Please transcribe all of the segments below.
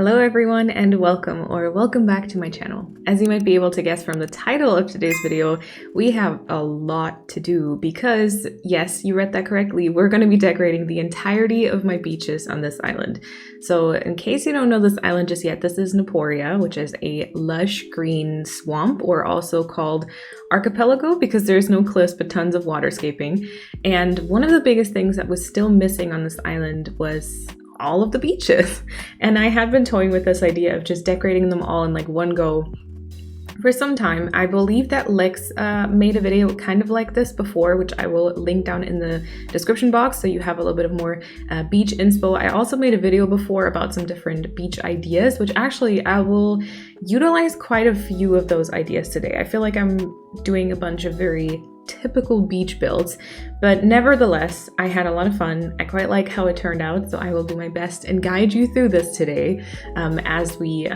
Hello everyone and welcome back to my channel. As you might be able to guess from the title of today's video, we have a lot to do because, yes, you read that correctly, we're going to be decorating the entirety of my beaches on this island. So in case you don't know this island just yet, this is Naporia, which is a lush green swamp, or also called archipelago because there's no cliffs but tons of waterscaping. And one of the biggest things that was still missing on this island was all of the beaches. And I had been toying with this idea of just decorating them all in like one go for some time. I believe that Lex made a video kind of like this before, which I will link down in the description box so you have a little bit of more beach inspo. I also made a video before about some different beach ideas, which actually I will utilize quite a few of those ideas today. I feel like I'm doing a bunch of very typical beach builds, but nevertheless, I had a lot of fun. I quite like how it turned out, so I will do my best and guide you through this today as we,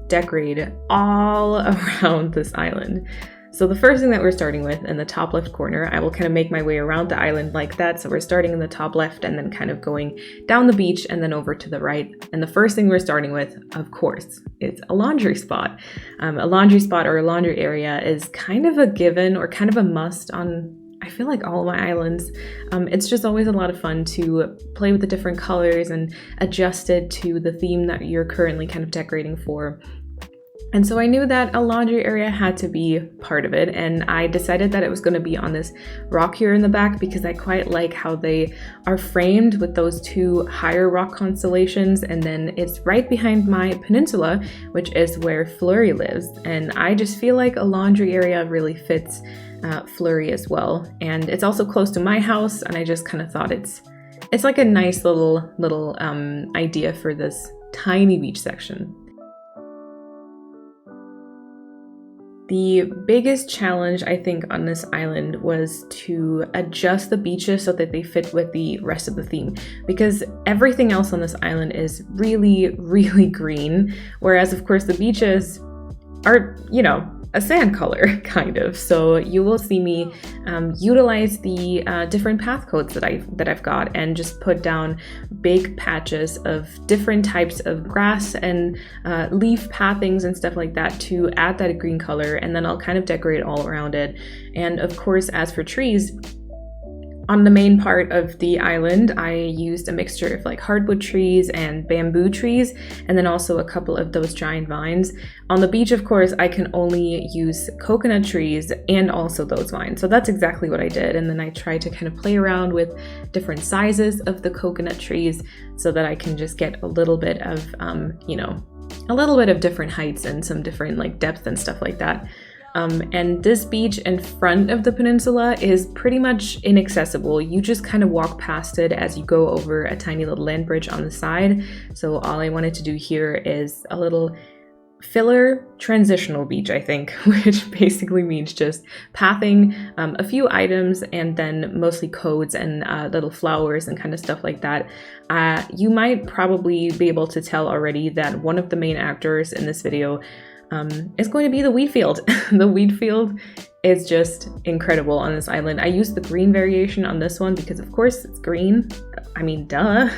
decorate all around this island. So the first thing that we're starting with in the top left corner, I will kind of make my way around the island like that. So we're starting in the top left and then kind of going down the beach and then over to the right. And the first thing we're starting with, of course, is a laundry spot. A laundry spot or a laundry area is kind of a given or kind of a must on, I feel like, all of my islands. It's just always a lot of fun to play with the different colors and adjust it to the theme that you're currently kind of decorating for. And so I knew that a laundry area had to be part of it, and I decided that it was going to be on this rock here in the back because I quite like how they are framed with those two higher rock constellations, and then it's right behind my peninsula, which is where Flurry lives. And I just feel like a laundry area really fits Flurry as well, and it's also close to my house, and I just kind of thought it's like a nice little idea for this tiny beach section. The biggest challenge, I think, on this island was to adjust the beaches so that they fit with the rest of the theme, because everything else on this island is really, really green, whereas, of course, the beaches are, a sand color, kind of. So you will see me utilize the different path codes that I've got and just put down big patches of different types of grass and leaf pathings and stuff like that to add that green color, and then I'll kind of decorate all around it. And of course, as for trees, on the main part of the island, I used a mixture of like hardwood trees and bamboo trees, and then also a couple of those giant vines. On the beach, of course, I can only use coconut trees and also those vines. So that's exactly what I did. And then I tried to kind of play around with different sizes of the coconut trees so that I can just get a little bit of, a little bit of different heights and some different like depth and stuff like that. And this beach in front of the peninsula is pretty much inaccessible. You just kind of walk past it as you go over a tiny little land bridge on the side. So all I wanted to do here is a little filler transitional beach, I think, which basically means just pathing a few items and then mostly codes and little flowers and kind of stuff like that. You might probably be able to tell already that one of the main actors in this video is going to be the wheat field. The wheat field is just incredible on this island. I used the green variation on this one because, of course, it's green. I mean, duh.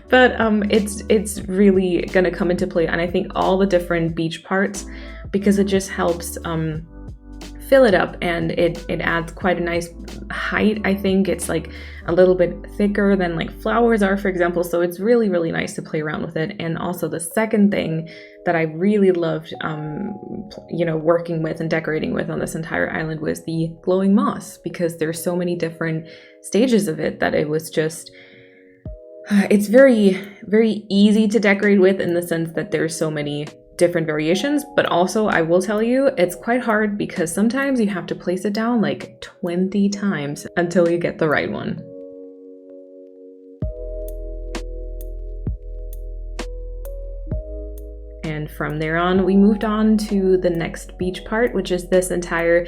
But it's really gonna come into play, and I think all the different beach parts, because it just helps fill it up, and it adds quite a nice height. I think it's like a little bit thicker than like flowers are, for example, so it's really, really nice to play around with it. And also the second thing that I really loved working with and decorating with on this entire island was the glowing moss, because there's so many different stages of it that it was just it's very, very easy to decorate with, in the sense that there's so many different variations, but also I will tell you it's quite hard because sometimes you have to place it down like 20 times until you get the right one. And from there on, we moved on to the next beach part, which is this entire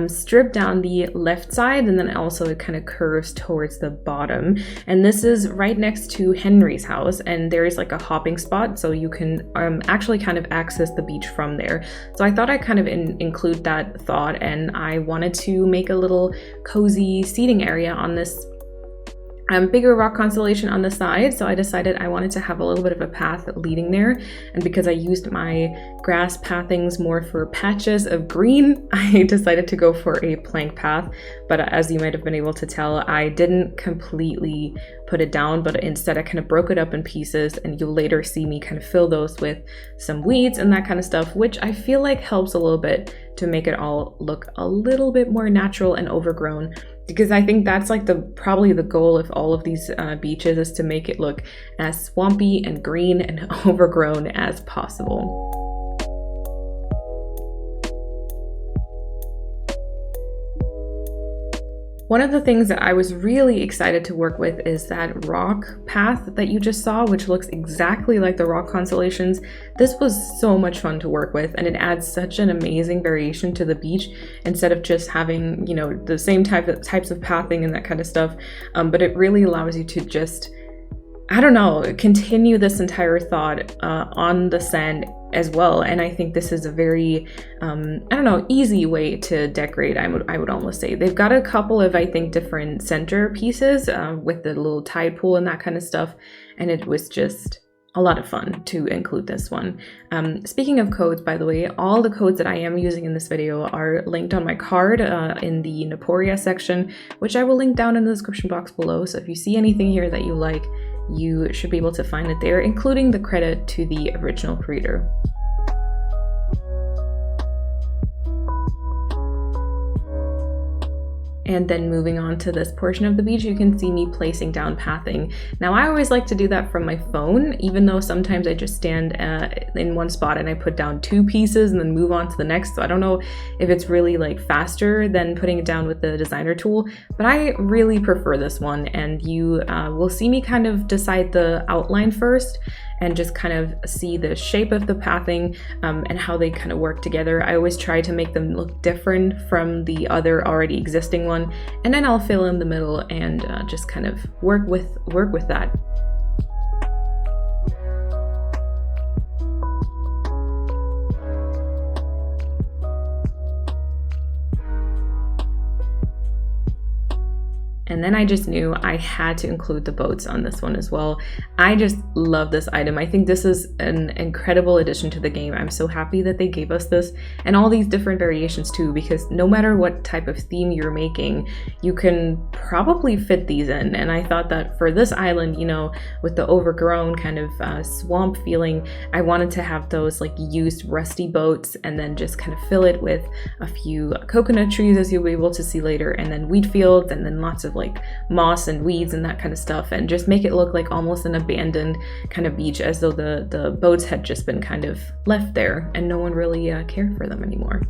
strip down the left side, and then also it kind of curves towards the bottom. And this is right next to Henry's house, and there is like a hopping spot, so you can actually kind of access the beach from there. So I thought I'd kind of include that thought, and I wanted to make a little cozy seating area on this bigger rock constellation on the side, so I decided I wanted to have a little bit of a path leading there. And because I used my grass pathings more for patches of green, I decided to go for a plank path. But as you might have been able to tell, I didn't completely put it down, but instead I kind of broke it up in pieces, and you'll later see me kind of fill those with some weeds and that kind of stuff, which I feel like helps a little bit to make it all look a little bit more natural and overgrown. Because I think that's like probably the goal of all of these beaches, is to make it look as swampy and green and overgrown as possible. One of the things that I was really excited to work with is that rock path that you just saw, which looks exactly like the rock constellations. This was so much fun to work with, and it adds such an amazing variation to the beach instead of just having, you know, the same types of pathing and that kind of stuff. But it really allows you to just, I don't know, continue this entire thought on the sand as well. And I think this is a very, I don't know, easy way to decorate, I would almost say. They've got a couple of, I think, different center pieces with the little tide pool and that kind of stuff. And it was just a lot of fun to include this one. Speaking of codes, by the way, all the codes that I am using in this video are linked on my card in the Naporia section, which I will link down in the description box below. So if you see anything here that you like, you should be able to find it there, including the credit to the original creator. And then moving on to this portion of the beach, you can see me placing down pathing. Now, I always like to do that from my phone, even though sometimes I just stand in one spot and I put down 2 pieces and then move on to the next. So I don't know if it's really like faster than putting it down with the designer tool, but I really prefer this one. And you will see me kind of decide the outline first and just kind of see the shape of the pathing and how they kind of work together. I always try to make them look different from the other already existing one, and then I'll fill in the middle and just kind of work with that. And then I just knew I had to include the boats on this one as well. I just love this item. I think this is an incredible addition to the game. I'm so happy that they gave us this and all these different variations too, because no matter what type of theme you're making, you can probably fit these in. And I thought that for this island, you know, with the overgrown kind of swamp feeling, I wanted to have those like used rusty boats and then just kind of fill it with a few coconut trees, as you'll be able to see later, and then wheat fields, and then lots of like moss and weeds and that kind of stuff, and just make it look like almost an abandoned kind of beach, as though the boats had just been kind of left there and no one really cared for them anymore.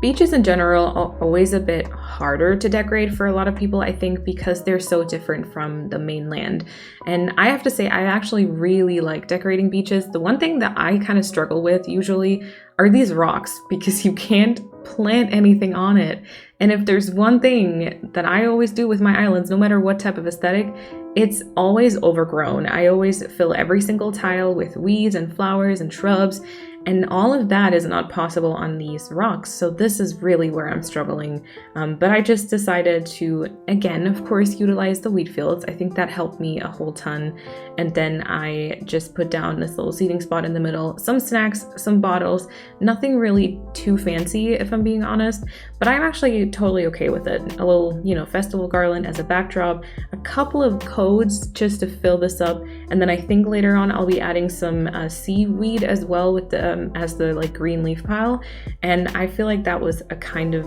Beaches in general are always a bit harder to decorate for a lot of people, I think, because they're so different from the mainland. And I have to say, I actually really like decorating beaches. The one thing that I kind of struggle with usually are these rocks, because you can't plant anything on it. And if there's one thing that I always do with my islands, no matter what type of aesthetic, it's always overgrown. I always fill every single tile with weeds and flowers and shrubs, and all of that is not possible on these rocks. So this is really where I'm struggling. But I just decided to, again, of course, utilize the wheat fields. I think that helped me a whole ton. And then I just put down this little seating spot in the middle, some snacks, some bottles, nothing really too fancy, if I'm being honest, but I'm actually totally okay with it. A little, you know, festival garland as a backdrop, a couple of codes just to fill this up. And then I think later on I'll be adding some seaweed as well with the as the like green leaf pile, and I feel like that was a kind of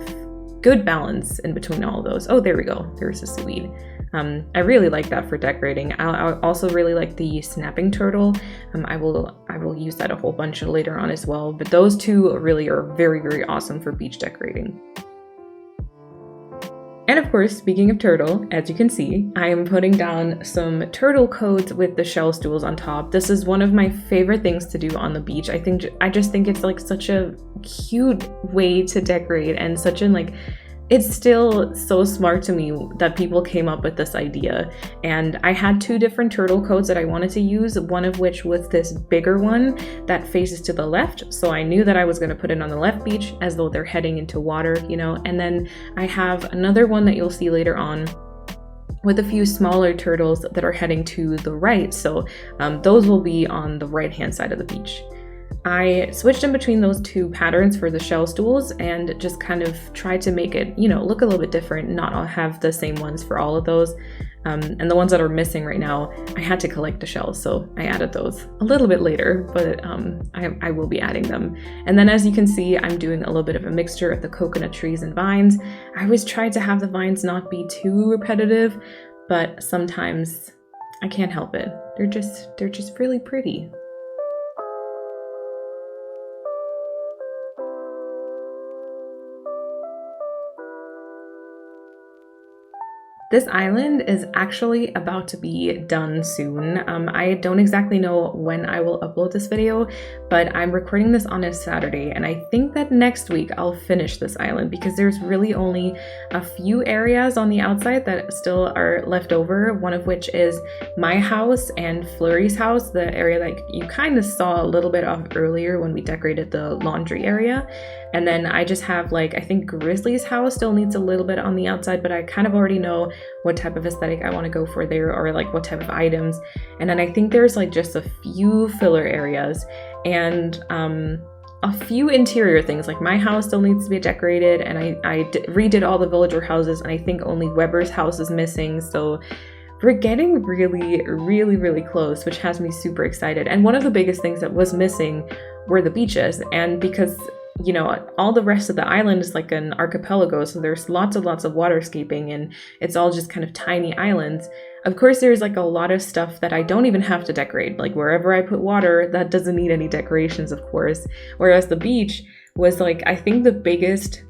good balance in between all of those. Oh, there we go, there's the seaweed. I really like that for decorating. I also really like the snapping turtle. I will use that a whole bunch later on as well, but those two really are very, very awesome for beach decorating. And of course, speaking of turtle, as you can see, I am putting down some turtle codes with the shell stools on top. This is one of my favorite things to do on the beach. I just think it's like such a cute way to decorate, and such an like it's still so smart to me that people came up with this idea. And I had 2 different turtle codes that I wanted to use, one of which was this bigger one that faces to the left. So I knew that I was going to put it on the left beach as though they're heading into water, you know. And then I have another one that you'll see later on with a few smaller turtles that are heading to the right. So those will be on the right-hand side of the beach. I switched in between those 2 patterns for the shell stools and just kind of tried to make it, you know, look a little bit different, not all have the same ones for all of those. And the ones that are missing right now, I had to collect the shells, so I added those a little bit later, but I will be adding them. And then as you can see, I'm doing a little bit of a mixture of the coconut trees and vines. I always try to have the vines not be too repetitive, but sometimes I can't help it. They're just really pretty. This island is actually about to be done soon. I don't exactly know when I will upload this video, but I'm recording this on a Saturday, and I think that next week I'll finish this island because there's really only a few areas on the outside that still are left over, one of which is my house and Flurry's house, the area that you kind of saw a little bit of earlier when we decorated the laundry area. And then I just have, like, I think Grizzly's house still needs a little bit on the outside, but I kind of already know what type of aesthetic I want to go for there, or like what type of items. And then I think there's like just a few filler areas and a few interior things. Like my house still needs to be decorated, and I redid all the villager houses, and I think only Weber's house is missing. So we're getting really close, which has me super excited. And one of the biggest things that was missing were the beaches, and because, you know, all the rest of the island is like an archipelago, so there's lots of waterscaping, and it's all just kind of tiny islands. Of course, there's like a lot of stuff that I don't even have to decorate. Like wherever I put water, that doesn't need any decorations, of course. Whereas the beach was like, I think the biggest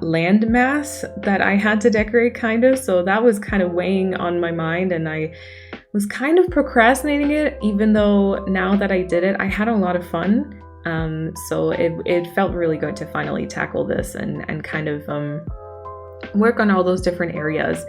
land mass that I had to decorate, kind of. So that was kind of weighing on my mind, and I was kind of procrastinating it, even though now that I did it, I had a lot of fun. So it felt really good to finally tackle this and kind of work on all those different areas.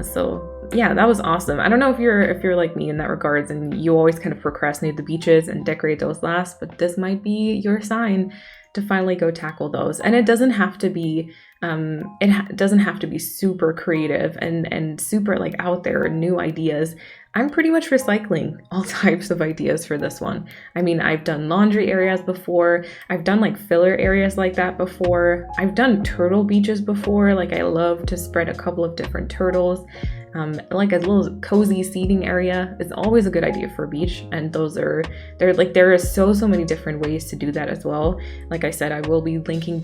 So yeah, that was awesome. I don't know if you're like me in that regards, and you always kind of procrastinate the beaches and decorate those last, but this might be your sign to finally go tackle those. And it doesn't have to be doesn't have to be super creative and super like out there new ideas. I'm pretty much recycling all types of ideas for this one. I mean, I've done laundry areas before. I've done like filler areas like that before. I've done turtle beaches before. Like I love to spread a couple of different turtles. Like a little cozy seating area is always a good idea for a beach. And there are so many different ways to do that as well. Like I said, I will be linking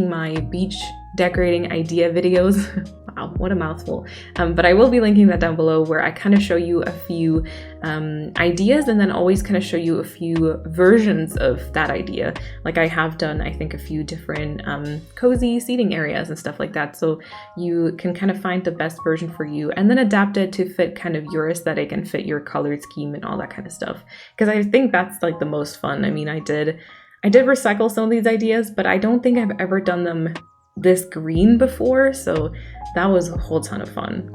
my beach decorating idea videos. Wow, what a mouthful. But I will be linking that down below, where I kind of show you a few ideas, and then always kind of show you a few versions of that idea. Like I have done, I think, a few different cozy seating areas and stuff like that. So you can kind of find the best version for you and then adapt it to fit kind of your aesthetic and fit your colored scheme and all that kind of stuff. Because I think that's like the most fun. I mean, I did recycle some of these ideas, but I don't think I've ever done them this green before, so that was a whole ton of fun.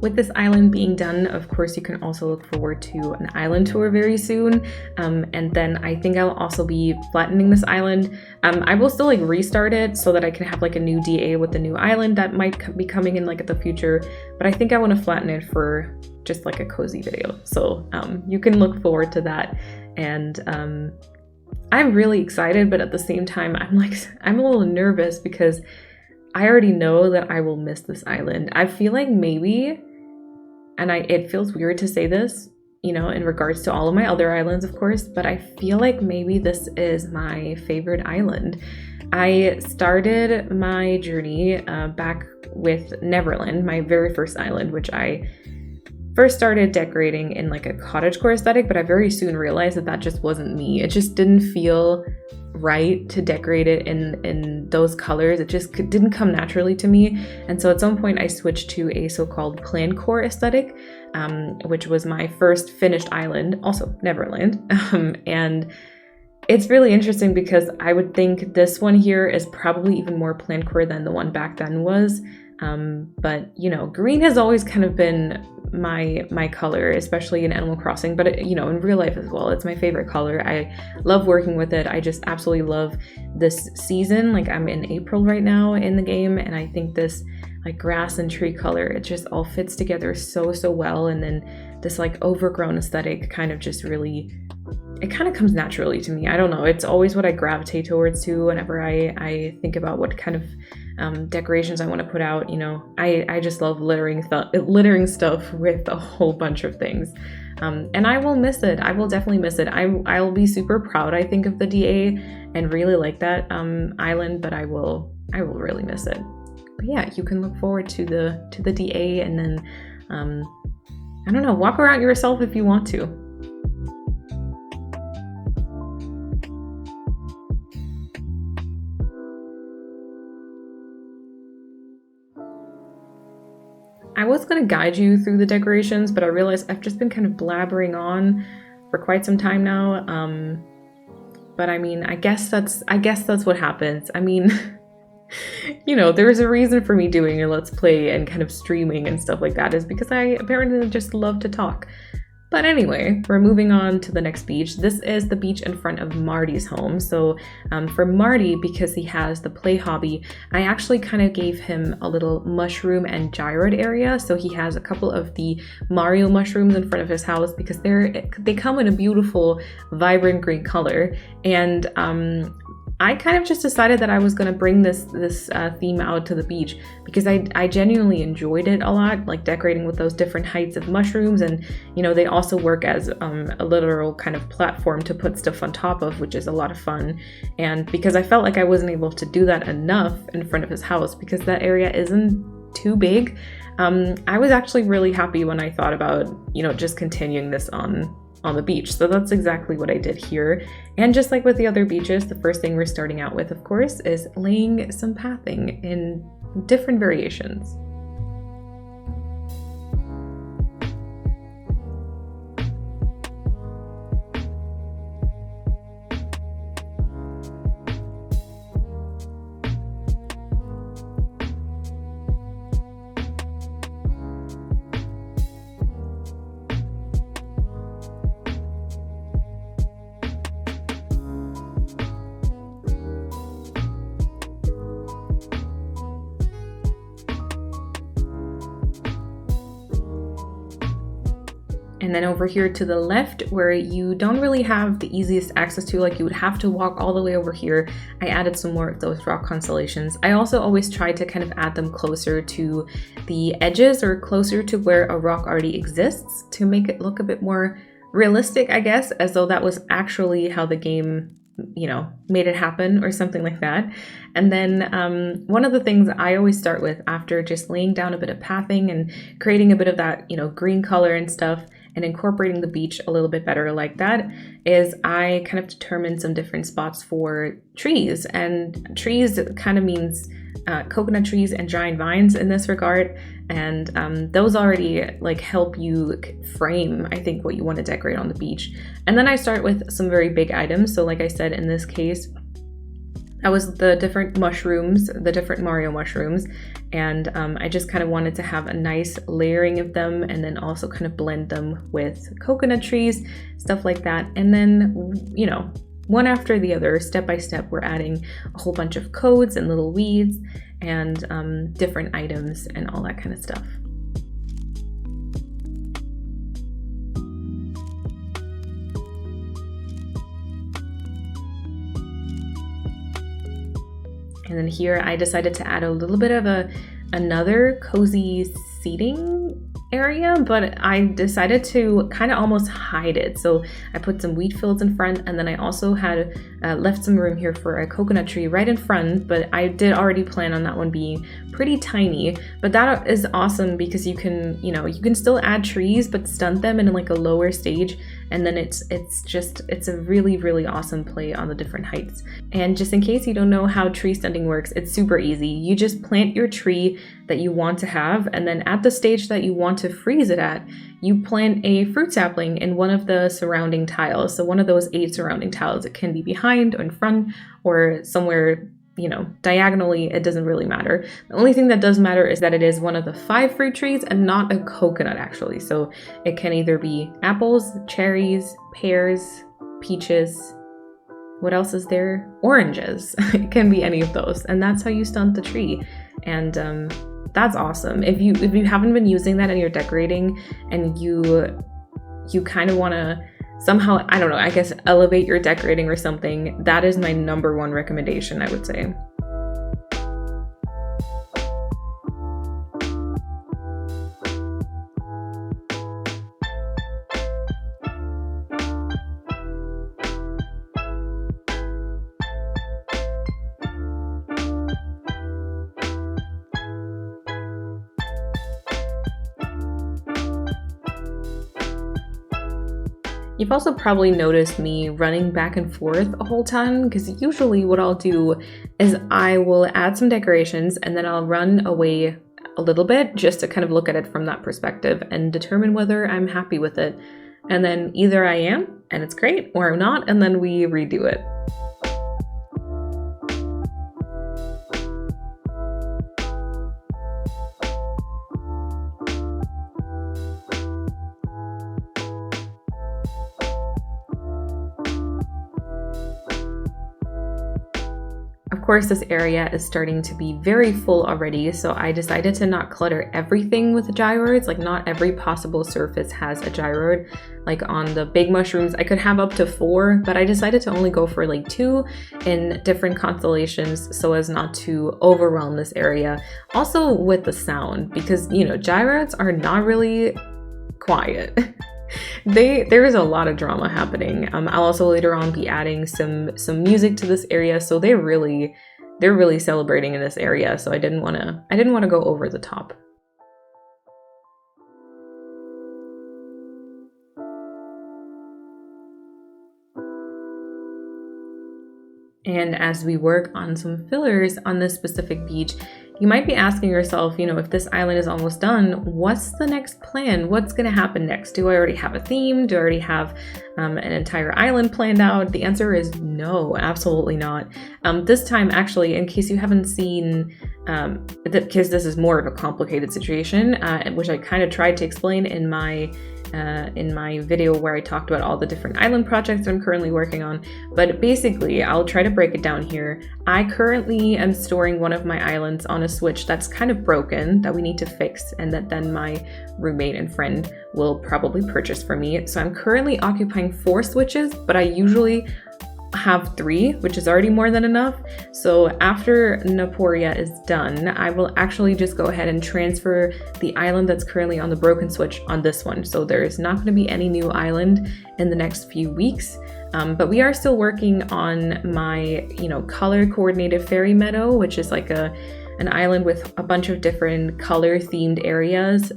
With this island being done, of course, you can also look forward to an island tour very soon. And then I think I'll also be flattening this island. I will still like restart it so that I can have like a new DA with the new island that might be coming in like at the future. But I think I want to flatten it for just like a cozy video. So you can look forward to that. And I'm really excited, but at the same time, I'm a little nervous because I already know that I will miss this island. I feel like maybe, and it feels weird to say this, you know, in regards to all of my other islands, of course, but I feel like maybe this is my favorite island. I started my journey back with Neverland, my very first island, which I first started decorating in like a cottagecore aesthetic, but I very soon realized that that just wasn't me. It just didn't feel right to decorate it in those colors. It just didn't come naturally to me. And so at some point I switched to a so-called plancore aesthetic, which was my first finished island, also Neverland. And it's really interesting because I would think this one here is probably even more plancore than the one back then was. But you know, green has always kind of been my color, especially in Animal Crossing, but you know, in real life as well. It's my favorite color. I love working with it. I just absolutely love this season. Like I'm in April right now in the game, and I think this like grass and tree color, it just all fits together so well. And then this like overgrown aesthetic kind of just really, it kind of comes naturally to me. I don't know. It's always what I gravitate towards too whenever I think about what kind of decorations I want to put out. You know, I just love littering stuff with a whole bunch of things. And I will miss it. I will definitely miss it. I'll be super proud, I think, of the DA and really like that island, but I will really miss it. But yeah, you can look forward to the DA, and then I don't know, walk around yourself if you want to. I was going to guide you through the decorations, but I realized I've just been kind of blabbering on for quite some time now. But I mean, I guess that's what happens. I mean, you know, there's a reason for me doing a Let's Play and kind of streaming and stuff like that, is because I apparently just love to talk. But anyway, we're moving on to the next beach. This is the beach in front of Marty's home. So for Marty, because he has the play hobby, I actually kind of gave him a little mushroom and gyroid area. So he has a couple of the Mario mushrooms in front of his house because they come in a beautiful, vibrant green color. And I kind of just decided that I was going to bring this theme out to the beach because I genuinely enjoyed it a lot, like decorating with those different heights of mushrooms. And you know, they also work as a literal kind of platform to put stuff on top of, which is a lot of fun. And because I felt like I wasn't able to do that enough in front of his house because that area isn't too big, I was actually really happy when I thought about, you know, just continuing this on the beach. So that's exactly what I did here. And just like with the other beaches, the first thing we're starting out with, of course, is laying some pathing in different variations. And then over here to the left, where you don't really have the easiest access to, like you would have to walk all the way over here, I added some more of those rock constellations. I also always try to kind of add them closer to the edges or closer to where a rock already exists to make it look a bit more realistic, I guess, as though that was actually how the game, you know, made it happen or something like that. And then one of the things I always start with after just laying down a bit of pathing and creating a bit of that, you know, green color and stuff, and incorporating the beach a little bit better like that, is I kind of determine some different spots for trees. And trees kind of means coconut trees and giant vines in this regard. And those already like help you frame, I think, what you want to decorate on the beach. And then I start with some very big items. So like I said, in this case, that was the different mushrooms, the different Mario mushrooms. And I just kind of wanted to have a nice layering of them and then also kind of blend them with coconut trees, stuff like that. And then, you know, one after the other, step by step, we're adding a whole bunch of codes and little weeds and different items and all that kind of stuff. And then here I decided to add a little bit of another cozy seating area, but I decided to kind of almost hide it. So I put some wheat fields in front, and then I also had left some room here for a coconut tree right in front, but I did already plan on that one being pretty tiny. But that is awesome because you can, you know, you can still add trees but stunt them in like a lower stage, and then it's a really awesome play on the different heights. And just in case you don't know how tree stunting works, it's super easy. You just plant your tree that you want to have, and then at the stage that you want to freeze it at, you plant a fruit sapling in one of the surrounding tiles. So one of those 8 surrounding tiles. It can be behind or in front or somewhere, you know, diagonally. It doesn't really matter. The only thing that does matter is that it is one of the 5 fruit trees and not a coconut, actually. So it can either be apples, cherries, pears, peaches. What else is there? Oranges. It can be any of those, and that's how you stunt the tree. And that's awesome. If you haven't been using that and you're decorating, and you kind of want to somehow, I don't know, I guess elevate your decorating or something, that is my #1 recommendation, I would say. You've also probably noticed me running back and forth a whole ton, because usually what I'll do is I will add some decorations and then I'll run away a little bit just to kind of look at it from that perspective and determine whether I'm happy with it. And then either I am and it's great, or I'm not, and then we redo it. Of course, this area is starting to be very full already, so I decided to not clutter everything with gyroids. Like, not every possible surface has a gyroid. Like on the big mushrooms, I could have up to 4, but I decided to only go for like 2 in different constellations so as not to overwhelm this area. Also with the sound, because, you know, gyroids are not really quiet. There is a lot of drama happening. I'll also later on be adding some music to this area, so they're really celebrating in this area. So I didn't want to go over the top. And as we work on some fillers on this specific beach, you might be asking yourself, you know, if this island is almost done, what's the next plan? What's going to happen next? Do I already have a theme? Do I already have an entire island planned out? The answer is no, absolutely not. This time, actually, in case you haven't seen, because this is more of a complicated situation, which I kind of tried to explain in my video where I talked about all the different island projects I'm currently working on. But basically, I'll try to break it down here. I currently am storing one of my islands on a switch that's kind of broken, that we need to fix, and that then my roommate and friend will probably purchase for me. So I'm currently occupying 4 switches, but I usually have 3, which is already more than enough. So after Naporia is done, I will actually just go ahead and transfer the island that's currently on the broken switch on this one. So there is not going to be any new island in the next few weeks. But we are still working on my, you know, color coordinated fairy meadow, which is like an island with a bunch of different color themed areas,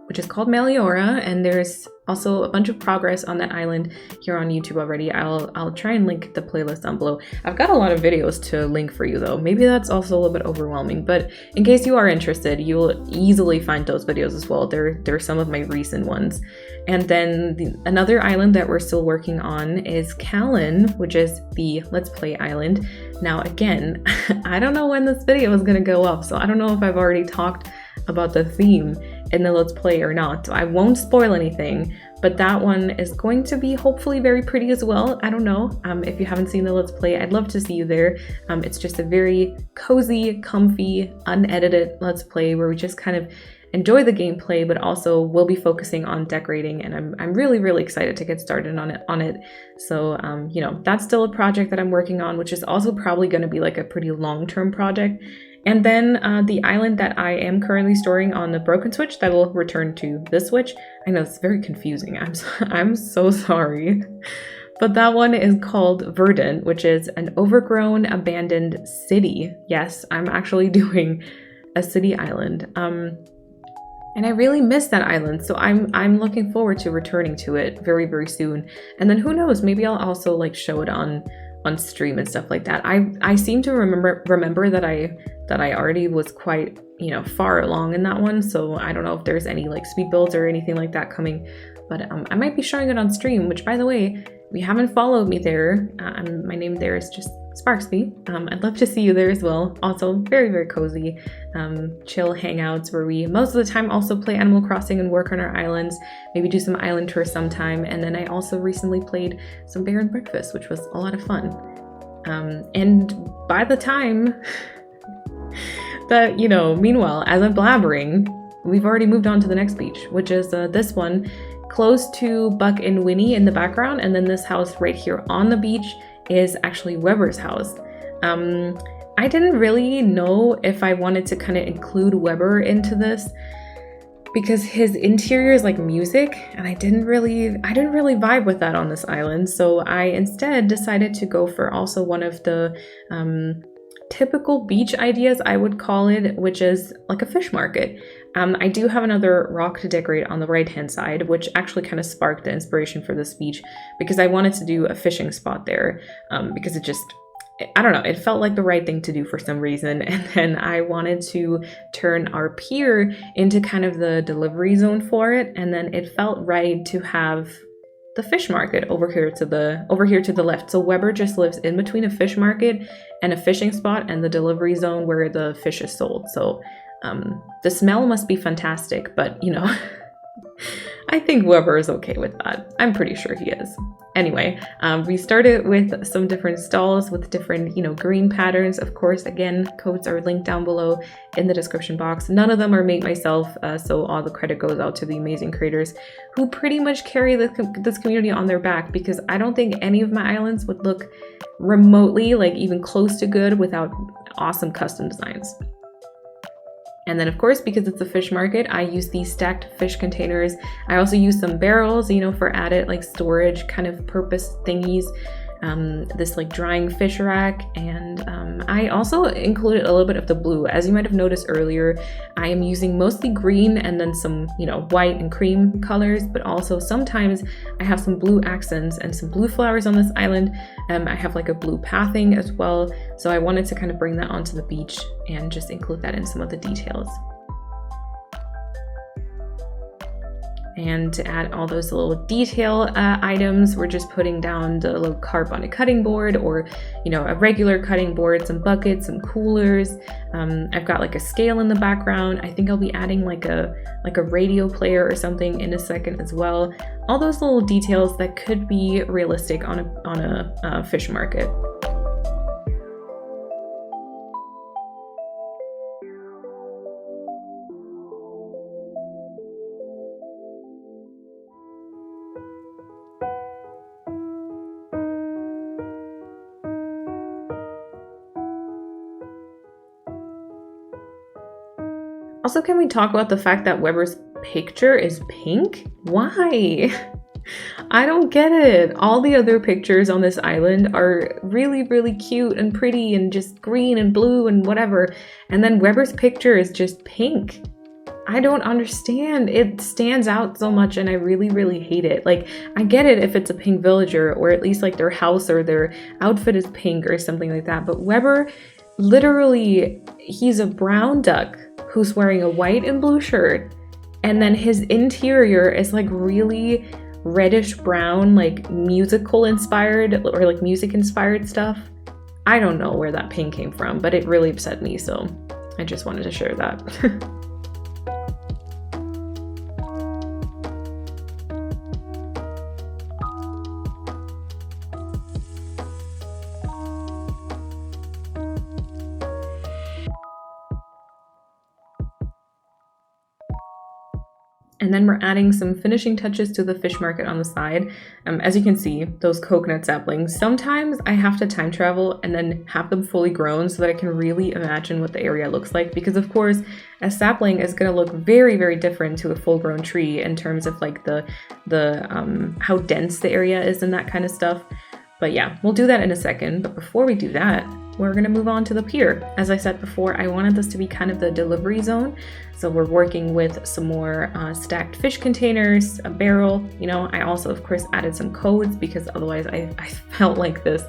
which is called Meliora, and there's also a bunch of progress on that island here on YouTube already. I'll try and link the playlist down below. I've got a lot of videos to link for you though. Maybe that's also a little bit overwhelming, but in case you are interested, you'll easily find those videos as well. They're some of my recent ones. And then another island that we're still working on is Callan, which is the Let's Play island. Now again, I don't know when this video is gonna go up, so I don't know if I've already talked about the theme in the Let's Play or not. So I won't spoil anything, but that one is going to be hopefully very pretty as well. I don't know. If you haven't seen the Let's Play, I'd love to see you there. It's just a very cozy, comfy, unedited Let's Play where we just kind of enjoy the gameplay, but also we'll be focusing on decorating, and I'm really excited to get started on it. So you know, that's still a project that I'm working on, which is also probably going to be like a pretty long-term project. And then the island that I am currently storing on the broken switch that will return to this switch. I know it's very confusing. I'm so sorry. But that one is called Verdant, which is an overgrown abandoned city. Yes, I'm actually doing a city island. And I really miss that island, so I'm looking forward to returning to it very, very soon. And then who knows, maybe I'll also like show it on stream and stuff like that. I seem to remember that I already was quite, you know, far along in that one, so I don't know if there's any like speed builds or anything like that coming, but I might be showing it on stream, which, by the way, if you haven't followed me there, my name there is just Sparksby. I'd love to see you there as well. Also very, very cozy, chill hangouts where we most of the time also play Animal Crossing and work on our islands, maybe do some island tours sometime. And then I also recently played some Bear and Breakfast, which was a lot of fun. And by the time that, you know, meanwhile, as I'm blabbering, we've already moved on to the next beach, which is this one close to Buck and Winnie in the background. And then this house right here on the beach is actually Weber's house. I didn't really know if I wanted to kind of include Weber into this because his interior is like music, and I didn't really vibe with that on this island. So I instead decided to go for also one of the typical beach ideas, I would call it, which is like a fish market. I do have another rock to decorate on the right hand side, which actually kind of sparked the inspiration for this beach because I wanted to do a fishing spot there, because it just, I don't know, it felt like the right thing to do for some reason. And then I wanted to turn our pier into kind of the delivery zone for it, and then it felt right to have the fish market over here to the left. So Weber just lives in between a fish market and a fishing spot and the delivery zone where the fish is sold. So the smell must be fantastic, but you know, I think Weber is okay with that. I'm pretty sure he is. Anyway, we started with some different stalls with different, you know, green patterns. Of course, again, codes are linked down below in the description box. None of them are made myself, so all the credit goes out to the amazing creators who pretty much carry this community on their back, because I don't think any of my islands would look remotely, like even close to good, without awesome custom designs. And then of course, because it's a fish market, I use these stacked fish containers. I also use some barrels, you know, for added like storage kind of purpose thingies. This like drying fish rack, and I also included a little bit of the blue. As you might have noticed earlier, I am using mostly green and then some, you know, white and cream colors, but also sometimes I have some blue accents and some blue flowers on this island. I have like a blue pathing as well, so I wanted to kind of bring that onto the beach and just include that in some of the details. And to add all those little detail items, we're just putting down the little carp on a cutting board, or, you know, a regular cutting board, some buckets, some coolers. I've got like a scale in the background. I think I'll be adding like a radio player or something in a second as well. All those little details that could be realistic on a fish market. Also, can we talk about the fact that Weber's picture is pink? Why? I don't get it. All the other pictures on this island are really, really cute and pretty and just green and blue and whatever. And then Weber's picture is just pink. I don't understand. It stands out so much and I really, really hate it. Like, I get it if it's a pink villager, or at least like their house or their outfit is pink or something like that. But Weber, literally, he's a brown duck who's wearing a white and blue shirt, and then his interior is like really reddish brown, like musical inspired or like music inspired stuff. I don't know where that pink came from, but it really upset me, so I just wanted to share that. And then we're adding some finishing touches to the fish market on the side. As you can see, those coconut saplings, sometimes I have to time travel and then have them fully grown so that I can really imagine what the area looks like. Because of course, a sapling is going to look very, very different to a full-grown tree in terms of like the how dense the area is and that kind of stuff. But yeah, we'll do that in a second. But before we do that, we're gonna move on to the pier. As I said before, I wanted this to be kind of the delivery zone. So we're working with some more stacked fish containers, a barrel. You know, I also, of course, added some codes because otherwise I felt like this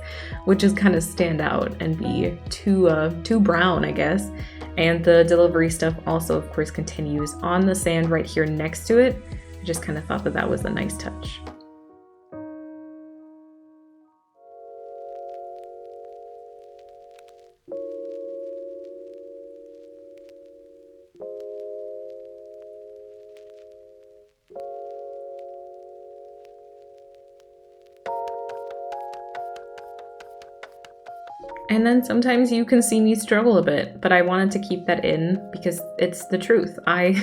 would just kind of stand out and be too brown, I guess. And the delivery stuff also, of course, continues on the sand right here next to it. I just kind of thought that that was a nice touch. And then sometimes you can see me struggle a bit, but I wanted to keep that in because it's the truth. I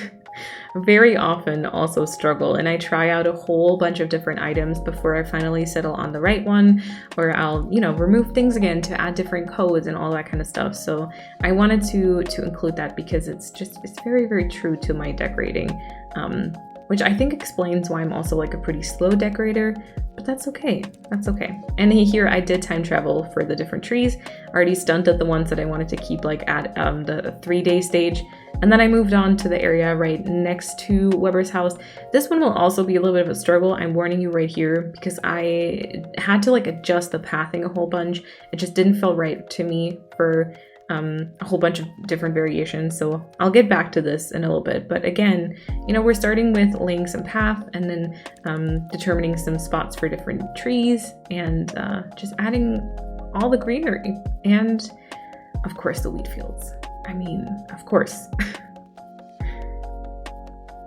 very often also struggle and I try out a whole bunch of different items before I finally settle on the right one, or I'll, you know, remove things again to add different codes and all that kind of stuff. So I wanted to include that because it's very, very true to my decorating. Which I think explains why I'm also like a pretty slow decorator, but that's okay. That's okay. And here I did time travel for the different trees. I already stunted the ones that I wanted to keep like at the 3-day stage. And then I moved on to the area right next to Weber's house. This one will also be a little bit of a struggle. I'm warning you right here because I had to like adjust the pathing a whole bunch. It just didn't feel right to me for a whole bunch of different variations, so I'll get back to this in a little bit. But again, you know, we're starting with laying some path and then determining some spots for different trees and just adding all the greenery and of course the wheat fields. I mean, of course.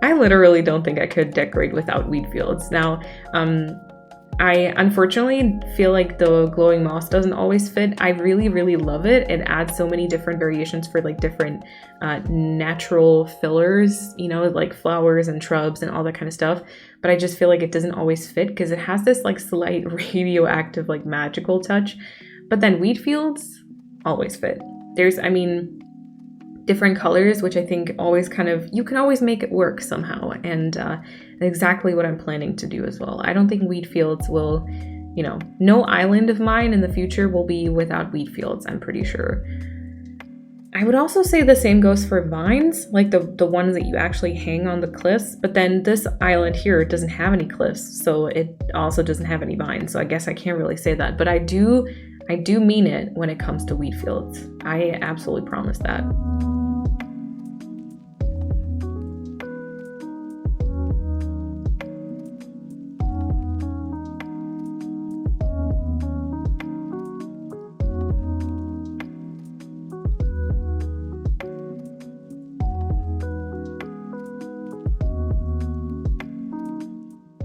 I literally don't think I could decorate without wheat fields. Now, I unfortunately feel like the glowing moss doesn't always fit. I really, really love it. It adds so many different variations for like different natural fillers, you know, like flowers and shrubs and all that kind of stuff. But I just feel like it doesn't always fit because it has this like slight radioactive, like magical touch. But then wheat fields always fit. There's, I mean, different colors, which I think always kind of, you can always make it work somehow. And exactly what I'm planning to do as well. I don't think wheat fields will, you know, no island of mine in the future will be without wheat fields, I'm pretty sure. I would also say the same goes for vines, like the ones that you actually hang on the cliffs, but then this island here doesn't have any cliffs, so it also doesn't have any vines, so I guess I can't really say that, but I do mean it when it comes to wheat fields. I absolutely promise that.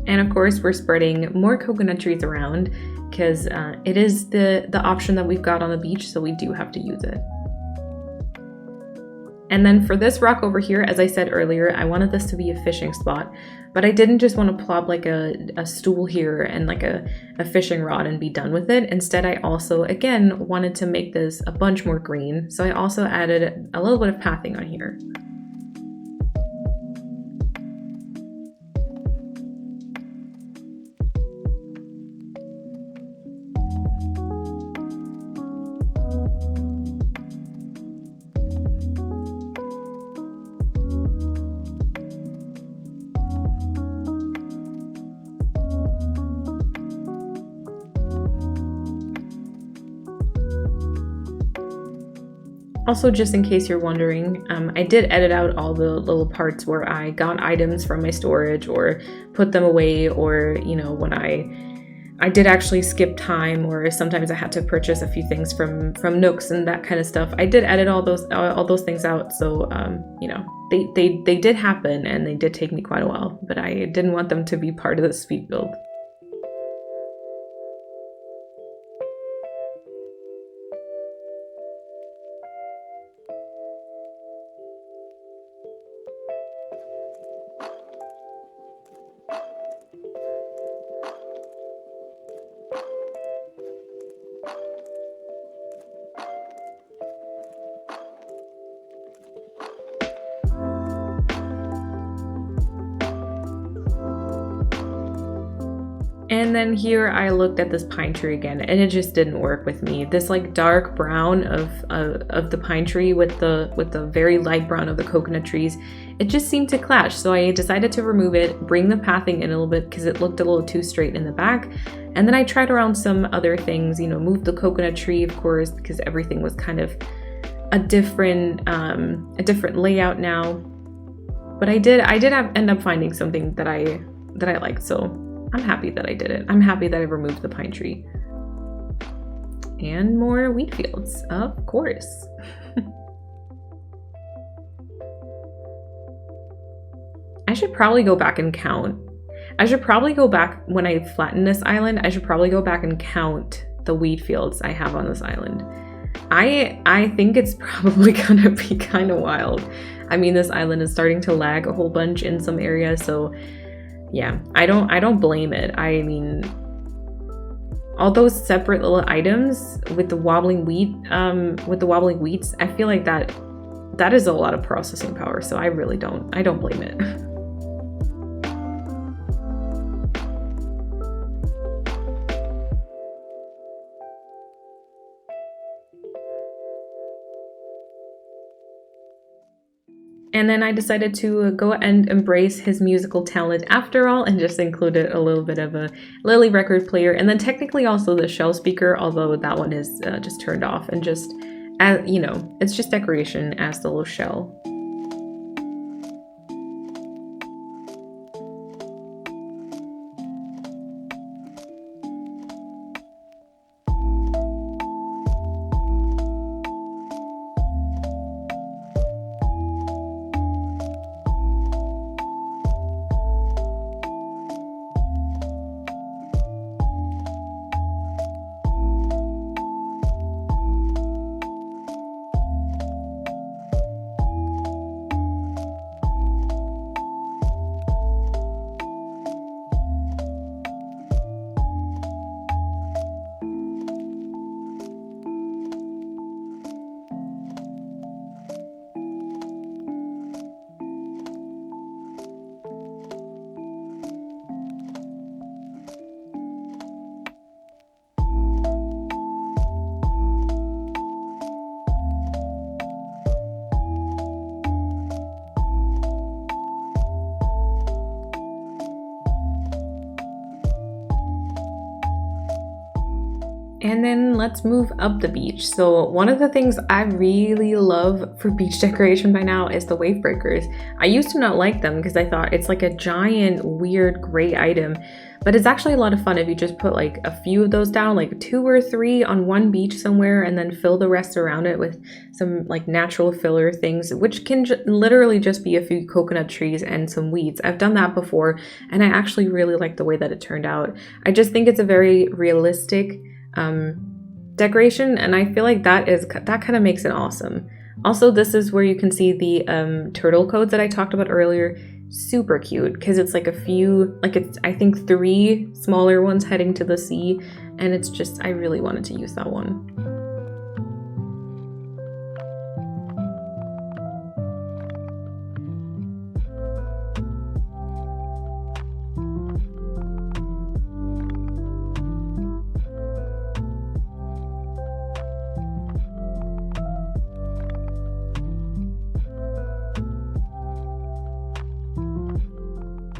And of course, we're spreading more coconut trees around because it is the option that we've got on the beach, so we do have to use it. And then for this rock over here, as I said earlier, I wanted this to be a fishing spot, but I didn't just want to plop like a stool here and like a fishing rod and be done with it. Instead, I also, again, wanted to make this a bunch more green. So I also added a little bit of pathing on here. Also, just in case you're wondering, I did edit out all the little parts where I got items from my storage or put them away, or, you know, when I did actually skip time, or sometimes I had to purchase a few things from Nooks and that kind of stuff. I did edit all those things out, so you know, they did happen and they did take me quite a while, but I didn't want them to be part of the speed build. And then here I looked at this pine tree again, and it just didn't work with me. This like dark brown of the pine tree with the very light brown of the coconut trees, it just seemed to clash. So I decided to remove it, bring the pathing in a little bit because it looked a little too straight in the back. And then I tried around some other things, you know, moved the coconut tree, of course, because everything was kind of a different layout now. But I did end up finding something that I liked. So I'm happy that I did it. I'm happy that I removed the pine tree. And more wheat fields, of course. I should probably go back and count. I should probably go back when I flatten this island. I should probably go back and count the wheat fields I have on this island. I think it's probably gonna be kind of wild. I mean, this island is starting to lag a whole bunch in some areas, so yeah, I don't blame it. I mean, all those separate little items with the wobbling wheat, with the wobbling wheats, I feel like that is a lot of processing power. So I don't blame it. And then I decided to go and embrace his musical talent after all and just included a little bit of a Lily record player and then technically also the shell speaker, although that one is just turned off and just, you know, it's just decoration as the little shell. And then let's move up the beach. So one of the things I really love for beach decoration by now is the wave breakers. I used to not like them because I thought it's like a giant weird gray item, but it's actually a lot of fun if you just put like a few of those down, like 2 or 3 on one beach somewhere, and then fill the rest around it with some like natural filler things, which can literally just be a few coconut trees and some weeds. I've done that before and I actually really like the way that it turned out. I just think it's a very realistic decoration, and I feel like that kind of makes it awesome. Also, this is where you can see the turtle codes that I talked about earlier. Super cute because it's like a few, like it's I think 3 smaller ones heading to the sea, and it's just, I really wanted to use that one.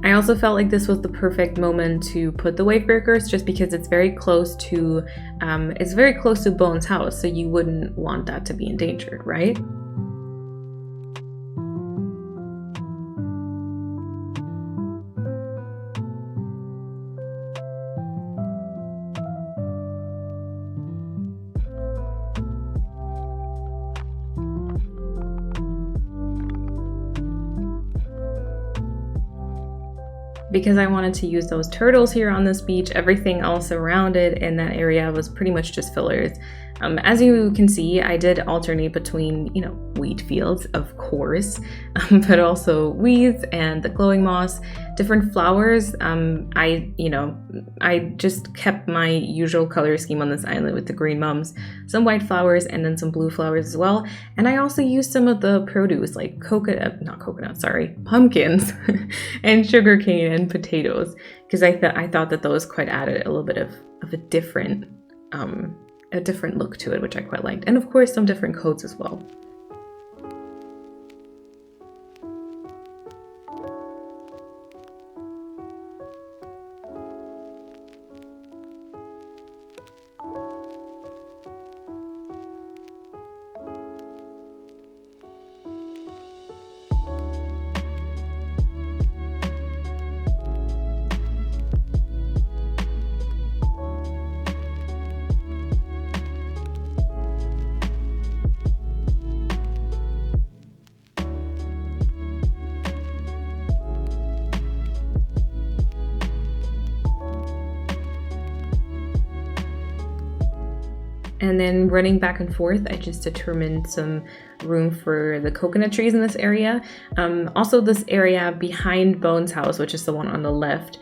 I also felt like this was the perfect moment to put the wave breakers just because it's very close to Bone's house, so you wouldn't want that to be endangered, right? Because I wanted to use those turtles here on this beach, everything else around it in that area was pretty much just fillers. As you can see, I did alternate between, you know, wheat fields, of course, but also weeds and the glowing moss, different flowers. I just kept my usual color scheme on this island with the green mums, some white flowers, and then some blue flowers as well. And I also used some of the produce like pumpkins and sugarcane and potatoes, because I thought that those quite added a little bit of a different look to it, which I quite liked. And of course, some different coats as well. And then running back and forth, I just determined some room for the coconut trees in this area. Also, this area behind Bones' house, which is the one on the left,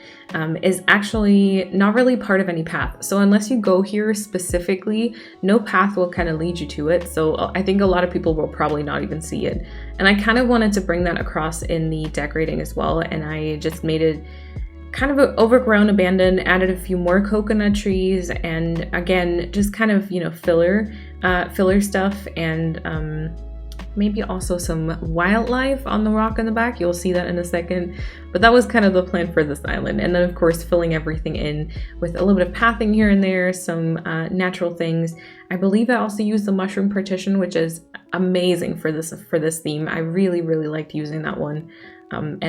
is actually not really part of any path. So unless you go here specifically, no path will kind of lead you to it. So I think a lot of people will probably not even see it. And I kind of wanted to bring that across in the decorating as well. And I just made it kind of overgrown, abandoned, added a few more coconut trees, and again, just kind of, you know, filler stuff, and maybe also some wildlife on the rock in the back. You'll see that in a second. But that was kind of the plan for this island. And then of course, filling everything in with a little bit of pathing here and there, some natural things. I believe I also used the mushroom partition, which is amazing for this theme. I really, really liked using that one.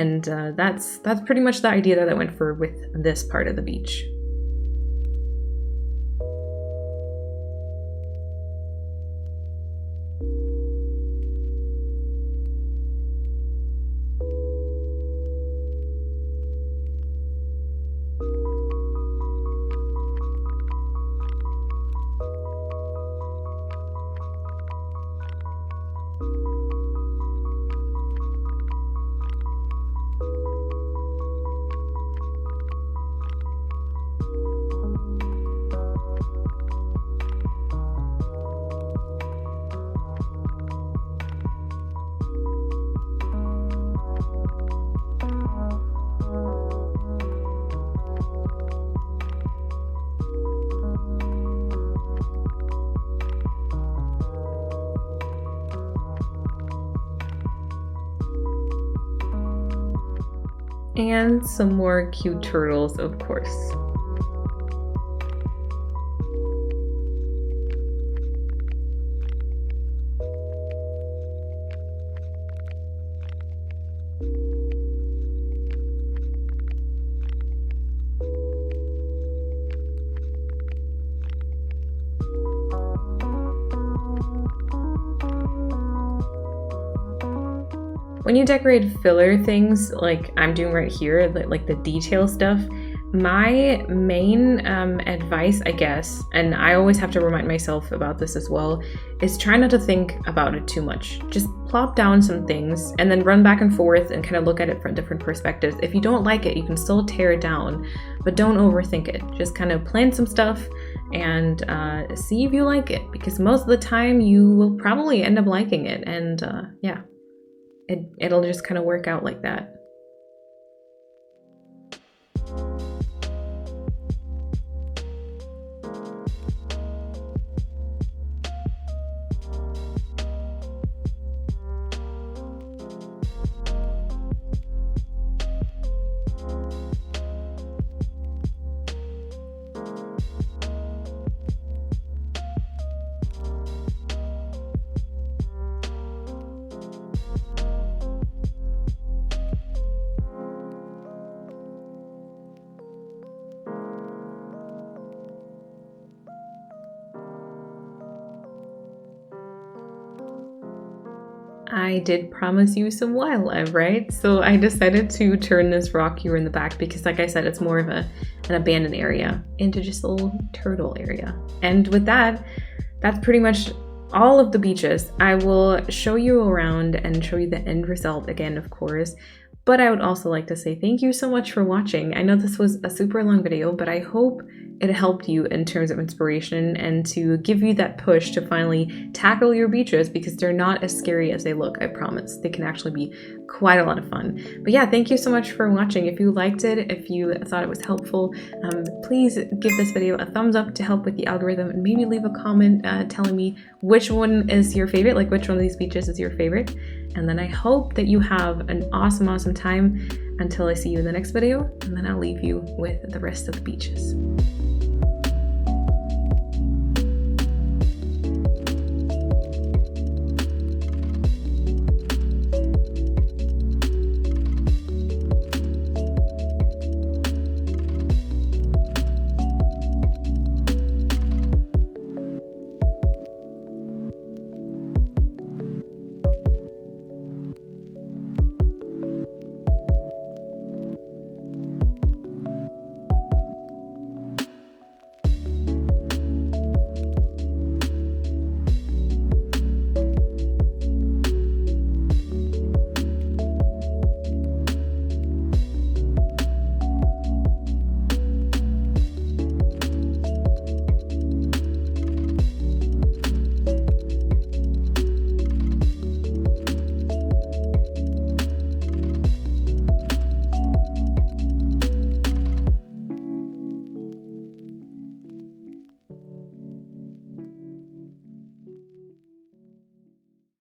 That's pretty much the idea that I went for with this part of the beach. And some more cute turtles, of course. When you decorate filler things like I'm doing right here, like the detail stuff, my main advice, I guess, and I always have to remind myself about this as well, is try not to think about it too much. Just plop down some things and then run back and forth and kind of look at it from different perspectives. If you don't like it, you can still tear it down, but don't overthink it. Just kind of plan some stuff and see if you like it, because most of the time you will probably end up liking it, and yeah. It'll just kind of work out like that. I did promise you some wildlife, right? So I decided to turn this rock here in the back because, like I said, it's more of an abandoned area into just a little turtle area. And with that, that's pretty much all of the beaches. I will show you around and show you the end result again, of course. But I would also like to say thank you so much for watching. I know this was a super long video, but I hope it helped you in terms of inspiration and to give you that push to finally tackle your beaches, because they're not as scary as they look, I promise. They can actually be quite a lot of fun. But yeah, thank you so much for watching. If you liked it, if you thought it was helpful, please give this video a thumbs up to help with the algorithm, and maybe leave a comment telling me which one is your favorite, like which one of these beaches is your favorite. And then I hope that you have an awesome time until I see you in the next video, and then I'll leave you with the rest of the beaches.